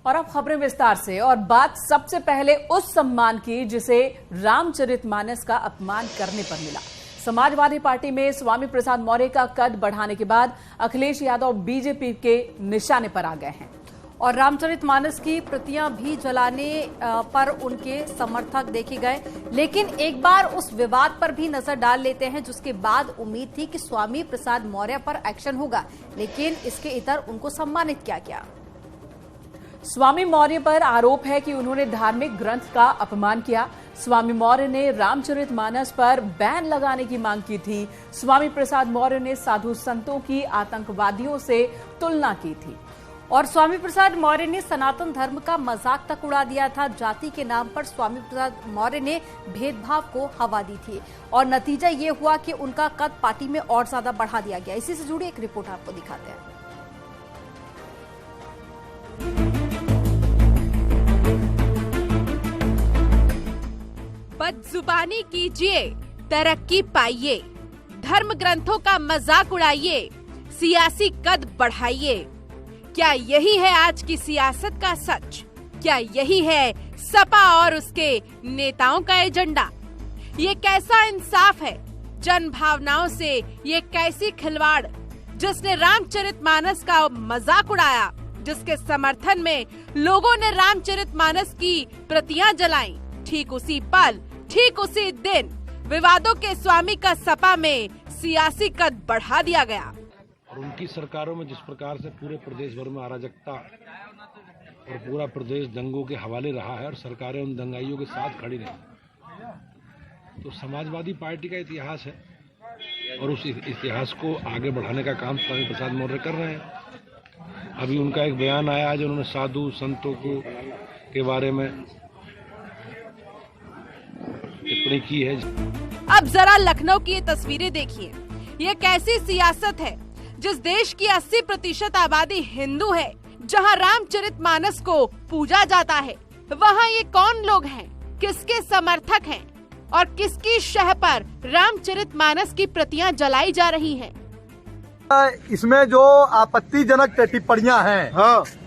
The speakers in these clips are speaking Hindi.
और अब खबरें विस्तार से। और बात सबसे पहले उस सम्मान की जिसे रामचरितमानस का अपमान करने पर मिला। समाजवादी पार्टी में स्वामी प्रसाद मौर्य का कद बढ़ाने के बाद अखिलेश यादव बीजेपी के निशाने पर आ गए हैं और रामचरितमानस की प्रतियां भी जलाने पर उनके समर्थक देखे गए। लेकिन एक बार उस विवाद पर भी नजर डाल लेते हैं जिसके बाद उम्मीद थी कि स्वामी प्रसाद मौर्य पर एक्शन होगा, लेकिन इसके इतर उनको सम्मानित किया गया। स्वामी मौर्य पर आरोप है कि उन्होंने धार्मिक ग्रंथ का अपमान किया। स्वामी मौर्य ने रामचरितमानस पर बैन लगाने की मांग की थी। स्वामी प्रसाद मौर्य ने साधु संतों की आतंकवादियों से तुलना की थी और स्वामी प्रसाद मौर्य ने सनातन धर्म का मजाक तक उड़ा दिया था। जाति के नाम पर स्वामी प्रसाद मौर्य ने भेदभाव को हवा दी थी और नतीजा ये हुआ कि उनका कद पार्टी में और ज्यादा बढ़ा दिया गया। इसी से जुड़ी एक रिपोर्ट आपको दिखाते हैं। बदजुबानी कीजिए, तरक्की पाइए, धर्म ग्रंथों का मजाक उड़ाइए, सियासी कद बढ़ाइए। क्या यही है आज की सियासत का सच? क्या यही है सपा और उसके नेताओं का एजेंडा? ये कैसा इंसाफ है? जन भावनाओं से ये कैसी खिलवाड़? जिसने रामचरितमानस का मजाक उड़ाया, जिसके समर्थन में लोगों ने रामचरितमानस की प्रतियां जलाई, ठीक उसी पल, ठीक उसी दिन विवादों के स्वामी का सपा में सियासी कद बढ़ा दिया गया। और उनकी सरकारों में जिस प्रकार से पूरे प्रदेश भर में अराजकता और पूरा प्रदेश दंगों के हवाले रहा है और सरकारें उन दंगाइयों के साथ खड़ी रही, तो समाजवादी पार्टी का इतिहास है और उस इतिहास को आगे बढ़ाने का काम स्वामी प्रसाद मौर्य कर रहे हैं। अभी उनका एक बयान आया है जो उन्होंने साधु संतों को के बारे में टिप्पणी की है। अब जरा लखनऊ की ये तस्वीरें देखिए। ये कैसी सियासत है? जिस देश की 80% आबादी हिंदू है, जहां रामचरितमानस को पूजा जाता है, वहां ये कौन लोग हैं, किसके समर्थक हैं और किसकी शह पर रामचरितमानस की प्रतियां जलाई जा रही हैं? इसमें जो आपत्तिजनक टिप्पणियां हैं,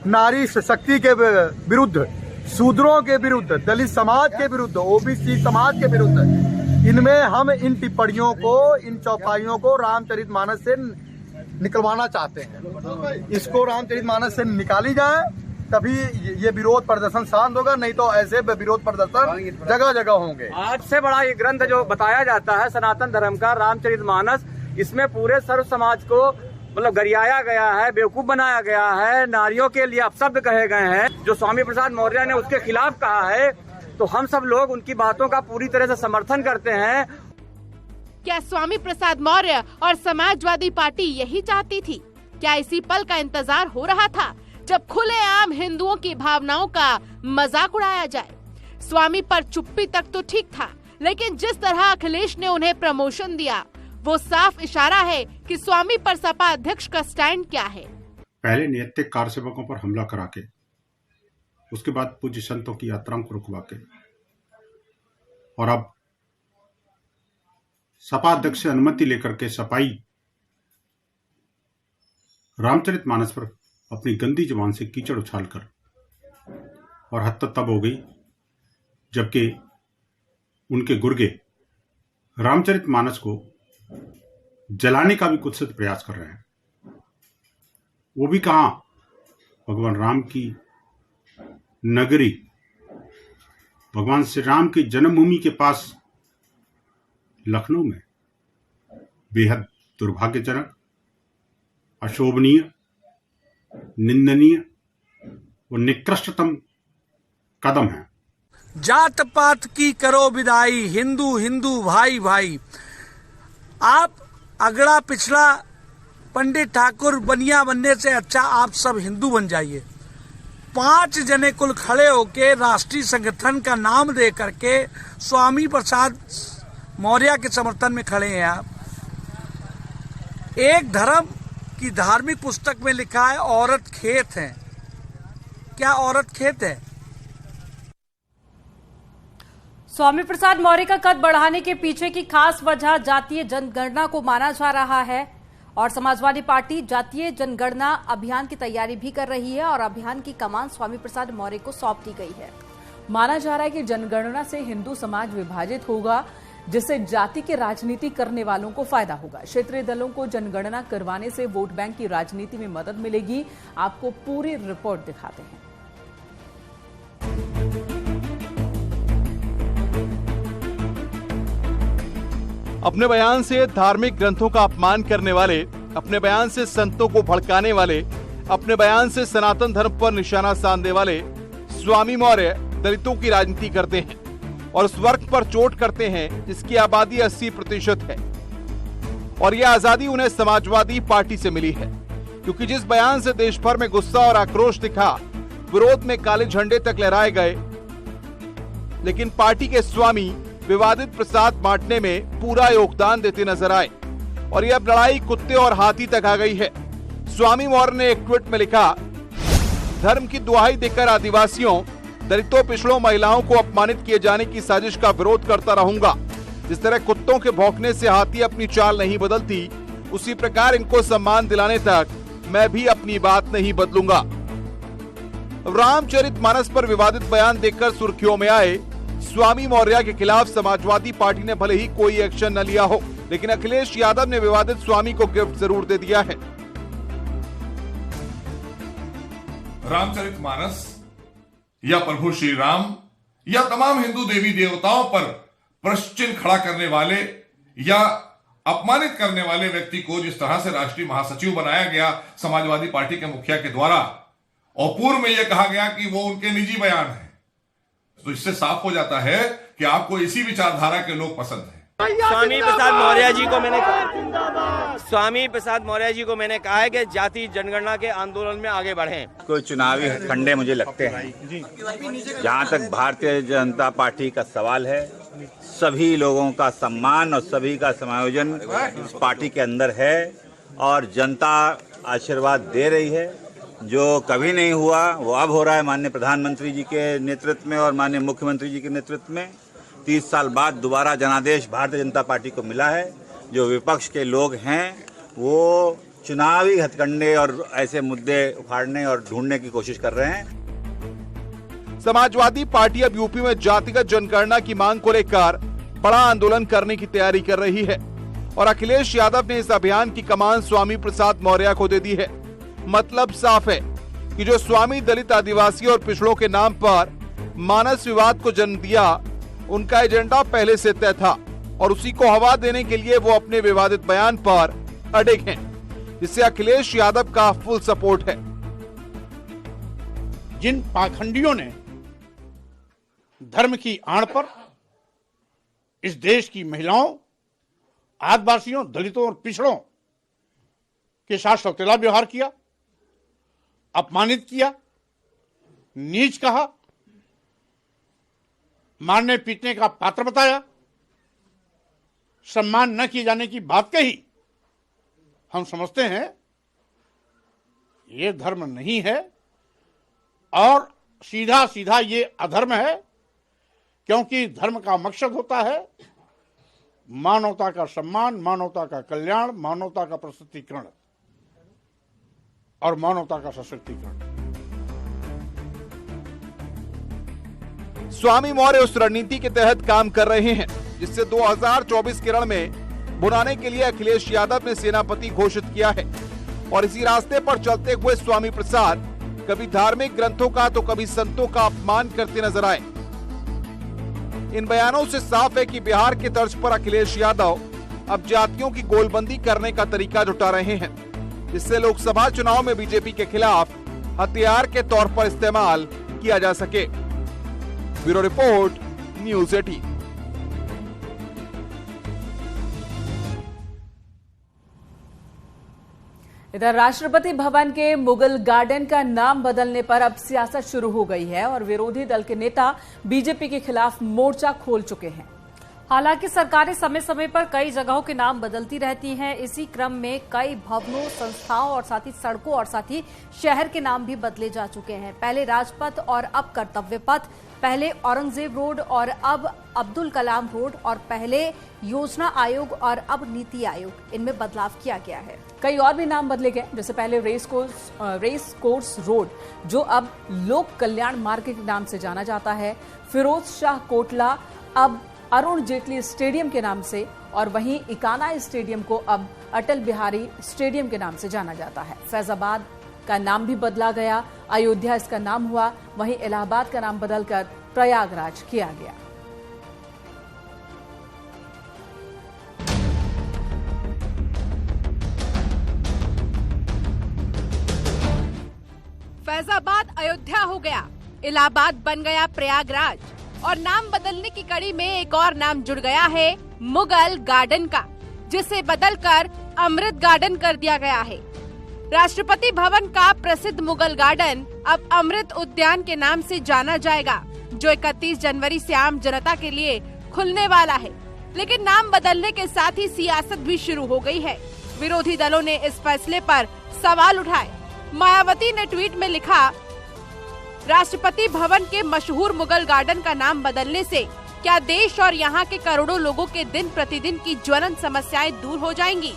नारी शक्ति के विरुद्ध, शूद्रों के विरुद्ध, दलित समाज के विरुद्ध, ओबीसी समाज के विरुद्ध, इनमें हम इन टिप्पणियों को, इन चौपाइयों को रामचरितमानस से निकलवाना चाहते हैं। इसको रामचरितमानस से निकाली जाए, तभी ये विरोध प्रदर्शन शांत होगा, नहीं तो ऐसे विरोध प्रदर्शन जगह जगह होंगे। आज से बड़ा ये ग्रंथ जो बताया जाता है सनातन धर्म का रामचरितमानस, इसमें पूरे सर्व समाज को मतलब गरियाया गया है, बेवकूफ बनाया गया है, नारियों के लिए अपशब्द कहे गए हैं। जो स्वामी प्रसाद मौर्य ने उसके खिलाफ कहा है, तो हम सब लोग उनकी बातों का पूरी तरह से समर्थन करते हैं। क्या स्वामी प्रसाद मौर्य और समाजवादी पार्टी यही चाहती थी? क्या इसी पल का इंतजार हो रहा था जब खुलेआम हिंदुओं की भावनाओं का मजाक उड़ाया जाए? स्वामी पर चुप्पी तक तो ठीक था, लेकिन जिस तरह अखिलेश ने उन्हें प्रमोशन दिया, वो साफ इशारा है कि स्वामी पर सपा अध्यक्ष का स्टैंड क्या है। पहले नैतिक कारसेवकों पर हमला करा के, उसके बाद पूज्य संतों की यात्राओं को रुकवा के, और अब सपा अध्यक्ष से अनुमति लेकर के सपाई रामचरितमानस पर अपनी गंदी जुबान से कीचड़ उछालकर, और हद तब हो गई जबकि उनके गुर्गे रामचरितमानस को जलाने का भी कुत्सित प्रयास कर रहे हैं। वो भी कहां? भगवान राम की नगरी, भगवान श्री राम की जन्मभूमि के पास लखनऊ में बेहद दुर्भाग्यजनक, अशोभनीय, निंदनीय और निकृष्टतम कदम है। जात पात की करो विदाई, हिंदू हिंदू भाई भाई। आप अगड़ा पिछड़ा पंडित ठाकुर बनिया बनने से अच्छा आप सब हिंदू बन जाइए। 5 जने कुल खड़े होके राष्ट्रीय संगठन का नाम दे करके स्वामी प्रसाद मौर्य के समर्थन में खड़े हैं आप। एक धर्म की धार्मिक पुस्तक में लिखा है औरत खेत है। क्या औरत खेत है? स्वामी प्रसाद मौर्य का कद बढ़ाने के पीछे की खास वजह जातीय जनगणना को माना जा रहा है और समाजवादी पार्टी जातीय जनगणना अभियान की तैयारी भी कर रही है और अभियान की कमान स्वामी प्रसाद मौर्य को सौंप दी गई है। माना जा रहा है कि जनगणना से हिंदू समाज विभाजित होगा, जिससे जाति की राजनीति करने वालों को फायदा होगा। क्षेत्रीय दलों को जनगणना करवाने से वोट बैंक की राजनीति में मदद मिलेगी। आपको पूरी रिपोर्ट दिखाते हैं। अपने बयान से धार्मिक ग्रंथों का अपमान करने वाले, अपने बयान से संतों को भड़काने वाले, अपने बयान से सनातन धर्म पर निशाना साधने वाले स्वामी मौर्य दलितों की राजनीति करते हैं और उस वर्ग पर चोट करते हैं जिसकी आबादी 80% है। और यह आजादी उन्हें समाजवादी पार्टी से मिली है, क्योंकि जिस बयान से देश भर में गुस्सा और आक्रोश दिखा, विरोध में काले झंडे तक लहराए गए, लेकिन पार्टी के स्वामी विवादित प्रसाद बांटने में पूरा योगदान देते नजर आए और यह अब लड़ाई कुत्ते और हाथी तक आ गई है। स्वामी मौर्य ने एक ट्वीट में लिखा, धर्म की दुहाई देकर आदिवासियों, दलितों, पिछड़ों, महिलाओं को अपमानित किए जाने की साजिश का विरोध करता रहूंगा। जिस तरह कुत्तों के भौंकने से हाथी अपनी चाल नहीं बदलती, उसी प्रकार इनको सम्मान दिलाने तक मैं भी अपनी बात नहीं बदलूंगा। रामचरितमानस पर विवादित बयान देकर सुर्खियों में आए स्वामी मौर्य के खिलाफ समाजवादी पार्टी ने भले ही कोई एक्शन न लिया हो, लेकिन अखिलेश यादव ने विवादित स्वामी को गिफ्ट जरूर दे दिया है। रामचरितमानस या प्रभु श्री राम या तमाम हिंदू देवी देवताओं पर प्रश्न चिन्ह खड़ा करने वाले या अपमानित करने वाले व्यक्ति को जिस तरह से राष्ट्रीय महासचिव बनाया गया समाजवादी पार्टी के मुखिया के द्वारा, और पूर्व में यह कहा गया कि वो उनके निजी बयान है, तो इससे साफ हो जाता है कि आपको इसी विचारधारा के लोग पसंद हैं। स्वामी प्रसाद मौर्य जी को मैंने कहा है कि जाति जनगणना के आंदोलन में आगे बढ़ें। कोई चुनावी हथकंडे मुझे लगते हैं। जहां तक भारतीय जनता पार्टी का सवाल है, सभी लोगों का सम्मान और सभी का समायोजन इस पार्टी के अंदर है और जनता आशीर्वाद दे रही है। जो कभी नहीं हुआ वो अब हो रहा है माननीय प्रधानमंत्री जी के नेतृत्व में और माननीय मुख्यमंत्री जी के नेतृत्व में। 30 साल बाद दोबारा जनादेश भारतीय जनता पार्टी को मिला है। जो विपक्ष के लोग हैं वो चुनावी हथकंडे और ऐसे मुद्दे उखाड़ने और ढूंढने की कोशिश कर रहे हैं। समाजवादी पार्टी अब यूपी में जातिगत जनगणना की मांग को लेकर बड़ा आंदोलन करने की तैयारी कर रही है और अखिलेश यादव ने इस अभियान की कमान स्वामी प्रसाद मौर्य को दे दी है। मतलब साफ है कि जो स्वामी दलित, आदिवासी और पिछड़ों के नाम पर मानस विवाद को जन्म दिया, उनका एजेंडा पहले से तय था और उसी को हवा देने के लिए वो अपने विवादित बयान पर अड़िग हैं, जिससे अखिलेश यादव का फुल सपोर्ट है। जिन पाखंडियों ने धर्म की आड़ पर इस देश की महिलाओं, आदिवासियों, दलितों और पिछड़ों के साथ सौतेला व्यवहार किया, अपमानित किया, नीच कहा, मारने पीटने का पात्र बताया, सम्मान न किए जाने की बात कही, हम समझते हैं ये धर्म नहीं है और सीधा सीधा ये अधर्म है, क्योंकि धर्म का मकसद होता है मानवता का सम्मान, मानवता का कल्याण, मानवता का प्रस्तुतिकरण और मानवता का सशक्तिकरण। स्वामी मौर्य उस रणनीति के तहत काम कर रहे हैं जिससे 2024 के रण में बुनाने के लिए अखिलेश यादव ने सेनापति घोषित किया है और इसी रास्ते पर चलते हुए स्वामी प्रसाद कभी धार्मिक ग्रंथों का तो कभी संतों का अपमान करते नजर आए। इन बयानों से साफ है कि बिहार के तर्ज पर अखिलेश यादव अब जातियों की गोलबंदी करने का तरीका जुटा रहे हैं, जिससे लोकसभा चुनाव में बीजेपी के खिलाफ हथियार के तौर पर इस्तेमाल किया जा सके। Bureau report, news 18। इधर राष्ट्रपति भवन के मुगल गार्डन का नाम बदलने पर अब सियासत शुरू हो गई है और विरोधी दल के नेता बीजेपी के खिलाफ मोर्चा खोल चुके हैं। हालांकि सरकारें समय समय पर कई जगहों के नाम बदलती रहती हैं। इसी क्रम में कई भवनों, संस्थाओं और साथ ही सड़कों और साथ ही शहर के नाम भी बदले जा चुके हैं। पहले राजपथ और अब कर्तव्य पथ, पहले औरंगजेब रोड और अब अब्दुल कलाम रोड, और पहले योजना आयोग और अब नीति आयोग, इनमें बदलाव किया गया है। कई और भी नाम बदले गए, जैसे पहले रेस कोर्स रोड जो अब लोक कल्याण मार्ग के नाम से जाना जाता है, फिरोज शाह कोटला अब अरुण जेटली स्टेडियम के नाम से, और वहीं इकाना स्टेडियम को अब अटल बिहारी स्टेडियम के नाम से जाना जाता है। फैजाबाद का नाम भी बदला गया, अयोध्या इसका नाम हुआ, वहीं इलाहाबाद का नाम बदलकर प्रयागराज किया गया। फैजाबाद अयोध्या हो गया, इलाहाबाद बन गया प्रयागराज, और नाम बदलने की कड़ी में एक और नाम जुड़ गया है, मुगल गार्डन का, जिसे बदलकर अमृत गार्डन कर दिया गया है। राष्ट्रपति भवन का प्रसिद्ध मुगल गार्डन अब अमृत उद्यान के नाम से जाना जाएगा, जो 31 जनवरी से आम जनता के लिए खुलने वाला है। लेकिन नाम बदलने के साथ ही सियासत भी शुरू हो गई है। विरोधी दलों ने इस फैसले पर सवाल उठाए। मायावती ने ट्वीट में लिखा, राष्ट्रपति भवन के मशहूर मुगल गार्डन का नाम बदलने से क्या देश और यहाँ के करोड़ों लोगों के दिन प्रतिदिन की ज्वलंत समस्याएं दूर हो जाएंगी?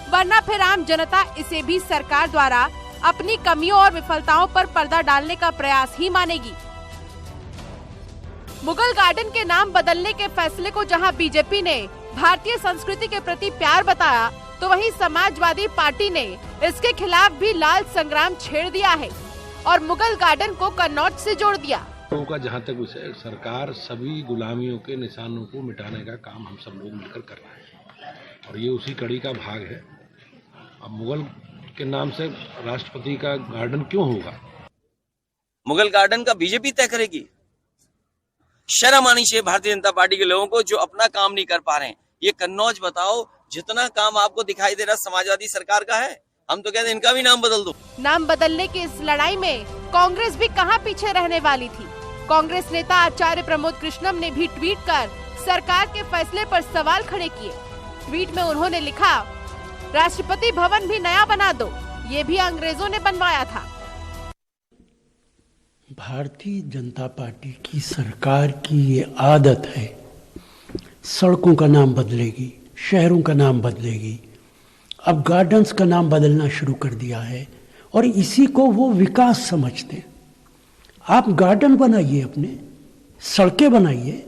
वरना फिर आम जनता इसे भी सरकार द्वारा अपनी कमियों और विफलताओं पर पर्दा डालने का प्रयास ही मानेगी। मुगल गार्डन के नाम बदलने के फैसले को जहां बीजेपी ने भारतीय संस्कृति के प्रति प्यार बताया, तो वहीं समाजवादी पार्टी ने इसके खिलाफ भी लाल संग्राम छेड़ दिया है और मुगल गार्डन को कन्नौज से जोड़ दिया। लोगों का जहाँ तक विषय, सरकार सभी गुलामियों के निशानों को मिटाने का काम हम सब लोग मिलकर कर रहे हैं, और ये उसी कड़ी का भाग है। अब मुगल के नाम से राष्ट्रपति का गार्डन क्यों होगा? मुगल गार्डन का बीजेपी तय करेगी। शर्म आनी चाहिए भारतीय जनता पार्टी के लोगों को जो अपना काम नहीं कर पा रहे हैं। ये कन्नौज बताओ, जितना काम आपको दिखाई दे रहा समाजवादी सरकार का है, हम तो कहते हैं इनका भी नाम बदल दो। नाम बदलने की इस लड़ाई में कांग्रेस भी कहां पीछे रहने वाली थी। कांग्रेस नेता आचार्य प्रमोद कृष्णम ने भी ट्वीट कर सरकार के फैसले पर सवाल खड़े किए। ट्वीट में उन्होंने लिखा, राष्ट्रपति भवन भी नया बना दो, ये भी अंग्रेजों ने बनवाया था। भारतीय जनता पार्टी की सरकार की ये आदत है, सड़कों का नाम बदलेगी, शहरों का नाम बदलेगी, अब गार्डन्स का नाम बदलना शुरू कर दिया है, और इसी को वो विकास समझते हैं। आप गार्डन बनाइए, अपने सड़कें बनाइए,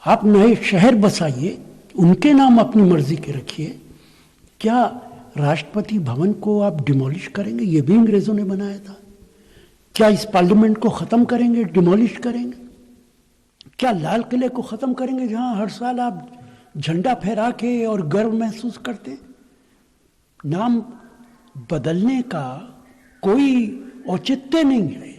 आप नए शहर बसाइए, उनके नाम अपनी मर्जी के रखिए। क्या राष्ट्रपति भवन को आप डिमोलिश करेंगे? ये भी अंग्रेजों ने बनाया था। क्या इस पार्लियामेंट को ख़त्म करेंगे, डिमोलिश करेंगे? क्या लाल किले को ख़त्म करेंगे, जहां हर साल आप झंडा फहरा के और गर्व महसूस करते हैं? नाम बदलने का कोई औचित्य नहीं है।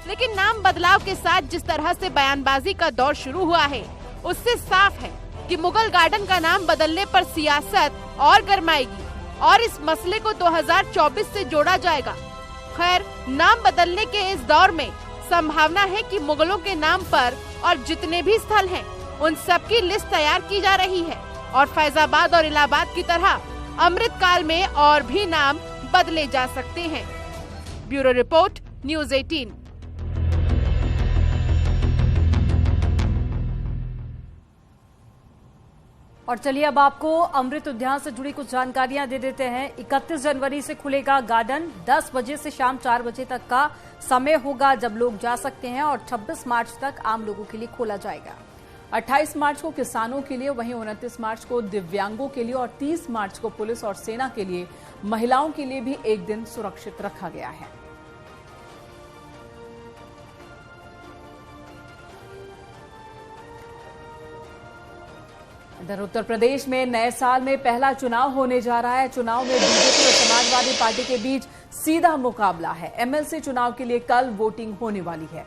लेकिन नाम बदलाव के साथ जिस तरह से बयानबाजी का दौर शुरू हुआ है, उससे साफ है कि मुगल गार्डन का नाम बदलने पर सियासत और गरमाएगी और इस मसले को 2024 से जोड़ा जाएगा। खैर, नाम बदलने के इस दौर में संभावना है कि मुगलों के नाम पर और जितने भी स्थल हैं, उन सब की लिस्ट तैयार की जा रही है और फैजाबाद और इलाहाबाद की तरह अमृत काल में और भी नाम बदले जा सकते हैं। Bureau report, news 18। और चलिए अब आपको अमृत उद्यान से जुड़ी कुछ जानकारियां दे देते हैं। 31 जनवरी से खुलेगा गार्डन, 10 बजे से शाम 4 बजे तक का समय होगा जब लोग जा सकते हैं, और 26 मार्च तक आम लोगों के लिए खोला जाएगा। 28 मार्च को किसानों के लिए, वहीं 29 मार्च को दिव्यांगों के लिए और 30 मार्च को पुलिस और सेना के लिए, महिलाओं के लिए भी एक दिन सुरक्षित रखा गया है। इधर उत्तर प्रदेश में नए साल में पहला चुनाव होने जा रहा है। चुनाव में बीजेपी और समाजवादी पार्टी के बीच सीधा मुकाबला है। एमएलसी चुनाव के लिए कल वोटिंग होने वाली है,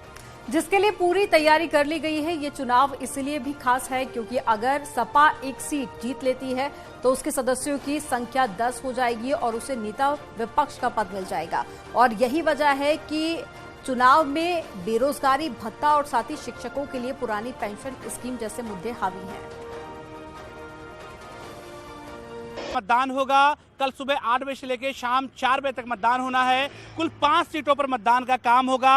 जिसके लिए पूरी तैयारी कर ली गई है। ये चुनाव इसलिए भी खास है क्योंकि अगर सपा एक सीट जीत लेती है तो उसके सदस्यों की संख्या 10 हो जाएगी और उसे नेता विपक्ष का पद मिल जाएगा। और यही वजह है कि चुनाव में बेरोजगारी भत्ता और साथ ही शिक्षकों के लिए पुरानी पेंशन स्कीम जैसे मुद्दे हावी हैं। मतदान होगा कल सुबह 8 बजे से लेकर शाम 4 बजे तक मतदान होना है। कुल 5 सीटों पर मतदान का काम होगा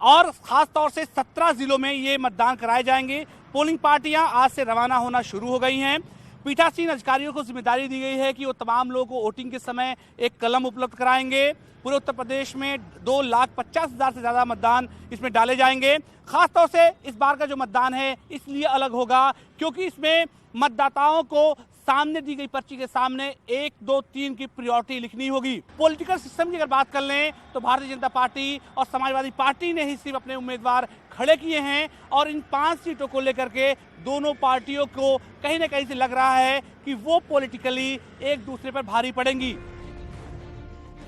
और खास तौर से 17 जिलों में ये मतदान कराए जाएंगे। पोलिंग पार्टियां आज से रवाना होना शुरू हो गई हैं। पीठासीन अधिकारियों को जिम्मेदारी दी गई है कि वो तमाम लोगों को वोटिंग के समय एक कलम उपलब्ध कराएंगे। पूरे उत्तर प्रदेश में 2,50,000 से ज्यादा मतदान इसमें डाले जाएंगे। खास तौर से इस बार का जो मतदान है इसलिए अलग होगा क्योंकि इसमें मतदाताओं को सामने दी गई पर्ची के सामने 1, 2, 3 की प्रायोरिटी लिखनी होगी। पॉलिटिकल सिस्टम की अगर बात कर लें तो भारतीय जनता पार्टी और समाजवादी पार्टी ने ही सिर्फ अपने उम्मीदवार खड़े किए हैं और इन 5 सीटों को लेकर के दोनों पार्टियों को कहीं ना कहीं से लग रहा है कि वो पॉलिटिकली एक दूसरे पर भारी पड़ेंगी।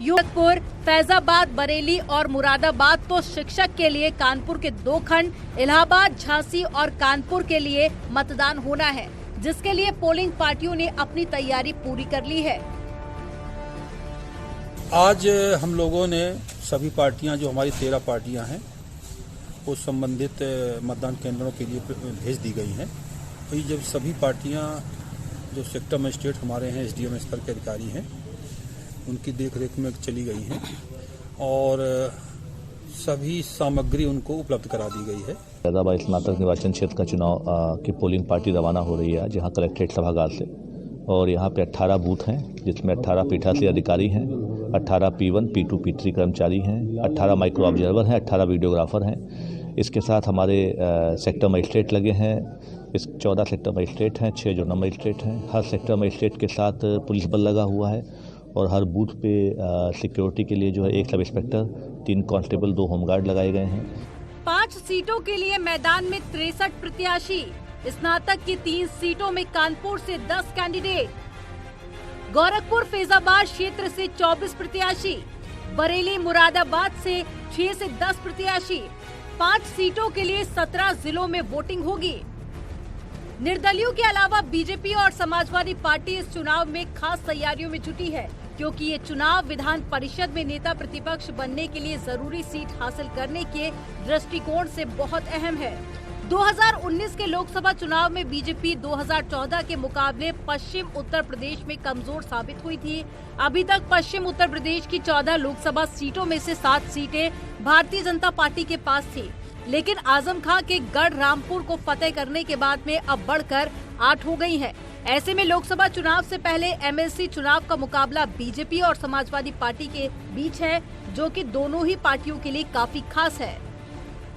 गोरखपुर, फैजाबाद, बरेली और मुरादाबाद तो शिक्षक के लिए कानपुर के 2 खंड, इलाहाबाद, झांसी और कानपुर के लिए मतदान होना है, जिसके लिए पोलिंग पार्टियों ने अपनी तैयारी पूरी कर ली है। आज हम लोगों ने सभी पार्टियां जो हमारी 13 पार्टियां हैं वो संबंधित मतदान केंद्रों के लिए भेज दी गई हैं। तो ये जब सभी पार्टियां जो सेक्टर मजिस्ट्रेट हमारे हैं, SDM स्तर के अधिकारी हैं, उनकी देखरेख में चली गई हैं और सभी सामग्री उनको उपलब्ध करा दी गई है। फैजाबाद स्नातक निर्वाचन क्षेत्र का चुनाव की पोलिंग पार्टी रवाना हो रही है जहां कलेक्ट्रेट सभागार से, और यहां पे 18 बूथ हैं जिसमें 18 पीठासीन अधिकारी हैं, 18 P1, P2, P3 कर्मचारी हैं, 18 माइक्रो ऑब्जर्वर हैं, 18 वीडियोग्राफर हैं। इसके साथ हमारे सेक्टर मजिस्ट्रेट लगे हैं। इस 14 सेक्टर मजिस्ट्रेट हैं, 6 जोनल मजिस्ट्रेट हैं। हर सेक्टर मजिस्ट्रेट के साथ पुलिस बल लगा हुआ है और हर बूथ पे सिक्योरिटी के लिए जो है 1 सब इंस्पेक्टर, 3 कांस्टेबल, 2 होमगार्ड लगाए गए हैं। 5 सीटों के लिए मैदान में 63 प्रत्याशी। स्नातक की 3 सीटों में कानपुर से 10 कैंडिडेट, गोरखपुर फैजाबाद क्षेत्र से 24 प्रत्याशी, बरेली मुरादाबाद से 6 से 10 प्रत्याशी। 5 सीटों के लिए 17 जिलों में वोटिंग होगी। निर्दलियों के अलावा बीजेपी और समाजवादी पार्टी इस चुनाव में खास तैयारियों में जुटी है क्योंकि ये चुनाव विधान परिषद में नेता प्रतिपक्ष बनने के लिए जरूरी सीट हासिल करने के दृष्टिकोण से बहुत अहम है। 2019 के लोकसभा चुनाव में बीजेपी 2014 के मुकाबले पश्चिम उत्तर प्रदेश में कमजोर साबित हुई थी। अभी तक पश्चिम उत्तर प्रदेश की 14 लोकसभा सीटों में से 7 सीटें भारतीय जनता पार्टी के पास थी, लेकिन आजम खां के गढ़ रामपुर को फतेह करने के बाद में अब बढ़कर 8 हो गई है। ऐसे में लोकसभा चुनाव से पहले MLC चुनाव का मुकाबला बीजेपी और समाजवादी पार्टी के बीच है, जो कि दोनों ही पार्टियों के लिए काफी खास है।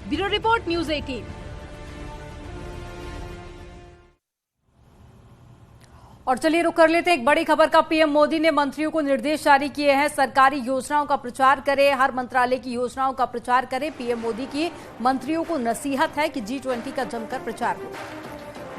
Bureau report, news 18। और चलिए रुक कर लेते एक बड़ी खबर का। पीएम मोदी ने मंत्रियों को निर्देश जारी किए हैं, सरकारी योजनाओं का प्रचार करें, हर मंत्रालय की योजनाओं का प्रचार करें। पीएम मोदी की मंत्रियों को नसीहत है कि G20 का जमकर प्रचार हो,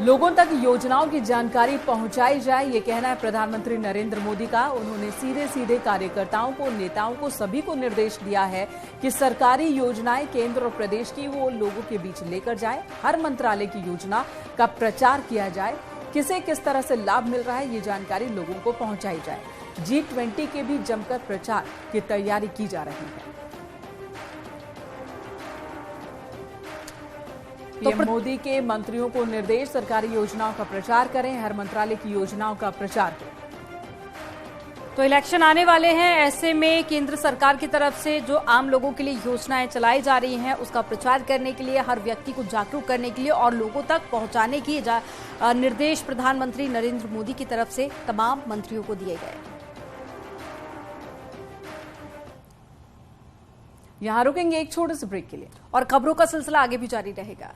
लोगों तक योजनाओं की जानकारी पहुंचाई जाए, ये कहना है प्रधानमंत्री नरेंद्र मोदी का। उन्होंने सीधे सीधे कार्यकर्ताओं को, नेताओं को, सभी को निर्देश दिया है कि सरकारी योजनाएं केंद्र और प्रदेश की वो लोगों के बीच लेकर जाए, हर मंत्रालय की योजना का प्रचार किया जाए, किसे किस तरह से लाभ मिल रहा है ये जानकारी लोगों को पहुंचाई जाए। G20 के भी जमकर प्रचार की तैयारी की जा रही है। पीएम मोदी के मंत्रियों को निर्देश, सरकारी योजनाओं का प्रचार करें, हर मंत्रालय की योजनाओं का प्रचार करें। तो इलेक्शन आने वाले हैं, ऐसे में केंद्र सरकार की तरफ से जो आम लोगों के लिए योजनाएं चलाई जा रही हैं उसका प्रचार करने के लिए, हर व्यक्ति को जागरूक करने के लिए और लोगों तक पहुंचाने की निर्देश प्रधानमंत्री नरेंद्र मोदी की तरफ से तमाम मंत्रियों को दिए गए। यहां रुकेंगे एक छोटे से ब्रेक के लिए और खबरों का सिलसिला आगे भी जारी रहेगा।